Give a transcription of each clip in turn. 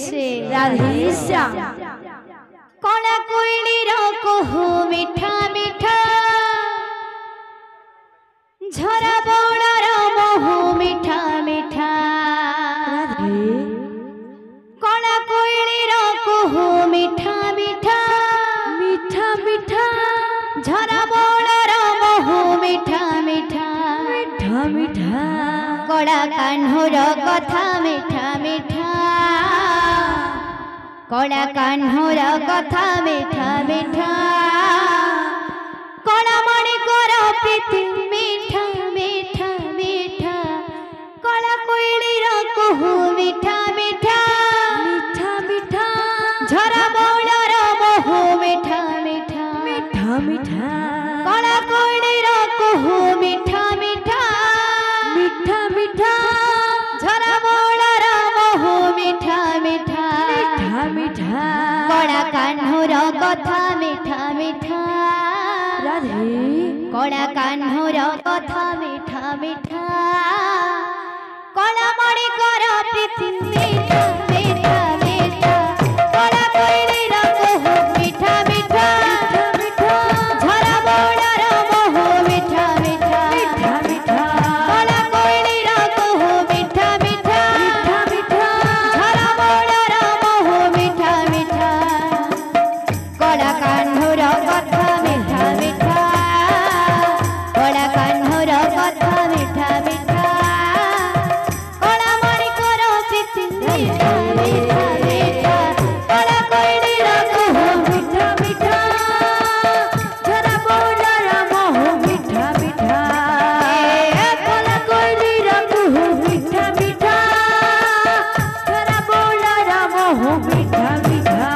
से राधे श्याम कला कोयली कहू मीठा मीठा झरा बौड़ार महू मीठा मीठा कला कोयली कहू मीठा मीठा मीठा मीठा झरा बौड़ार महू मीठा मीठा मीठा मीठा कड़ा कान्हर कथा मीठा मीठा कड़ा कान्हर कथा मीठा मीठा कड़ा मणिकर प्रीति मीठा मीठा मीठा कड़ा कोयलीर कहू मीठा मीठा मीठा मीठा झरा बौड़ार महू मीठा मीठा मीठा मीठा कड़ा कोयलीर कहू मीठा मीठा मीठा मीठा झरा बौड़ार महू मीठा मीठा मीठा मीठा कड़ा कान्हर कथा मीठा मीठा राधे कड़ा कान्हर कथा मीठा मीठा कला मणिकर प्रीति मीठा मीठा मीठा कड़ा कोयलीर कहू मीठा मीठा मीठा झरा बौड़ार महू मीठा मीठा मीठा मीठा कड़ा कोयलीर कहू मीठा मीठा मीठा झरा बौड़ार महू मीठा मीठा कड़ा कान्हर कथा मीठा मीठा कड़ा कान्हर कथा मीठा मीठा कड़ा मणिकर प्रीति मीठा मीठा मीठा कड़ा कोयलीर कहू मीठा मीठा झरा बौड़ार महू मीठा मीठा कला कोयलीर कहू मीठा मीठा झरा बौड़ार महू मीठा मीठा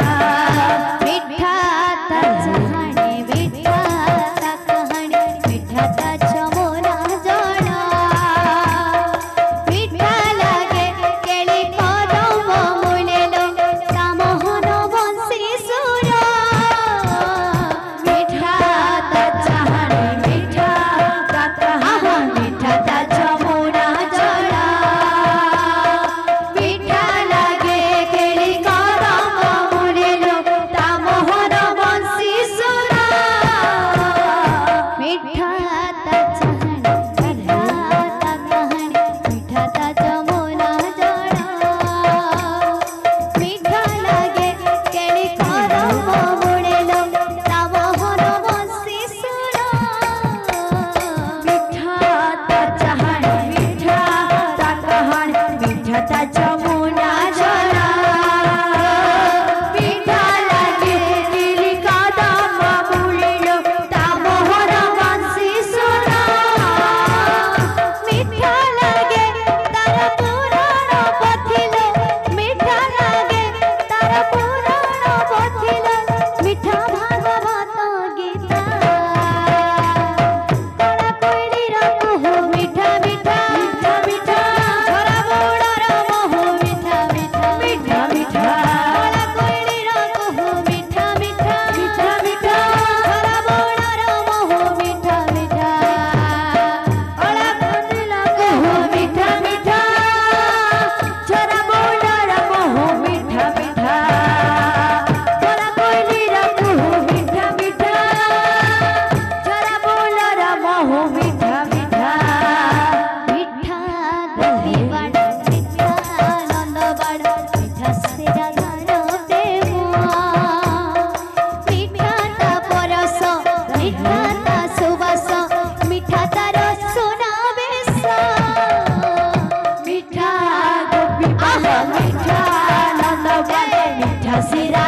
मीठा ता जहाने मीठा ता कहानी मीठा ता चमोना जाना मीठा लागे केली कदम मुलेलो ता मोहन बंसी सुर मीठा ता जहाने मीठा ता कहानी मीठा ता चमोना जाना मीठा लागे केली कदम मुलेलो ता मोहन बंसी सुर मीठा ता जहाने मीठा ता कहानी मीठा ता जमुना जड़ा मीठा लागे केली कदम मुड़ेलो ता मोहन बंसी सुर मीठा ता जहाने मीठा ता कहानी मीठा ता जमुना जला मीठा लागे दिल कदम मुड़िलो ता मोहन बंसी सुना मीठा लागे तार पुराण पथिलो मीठा लागे तार पुराण पथिलो मीठा भागवत गीता कड़ा कोयलीर कहू मीठा मीठा मीठा झरा बौड़ार महू मीठा मीठा मीठा मीठा कड़ा कोयलीर कहू मीठा मीठा मीठा मीठा झरा बौड़ार महू मीठा मीठा कला कोयलीर कहू मीठा मीठा झरा बौड़ार महू मीठा मीठा कला कोयलीर कहू मीठा मीठा झरा बौड़ार महू मीठा मीठा मीठा गोपी बाड़ मीठा आनंद बाड़ मीठा सेरा गान प्रेम मीठा ता परस मीठा ता सुबास मीठा तार सुनावेश मीठा गोपी बाल मीठा आनंद बाल मीठा सिरा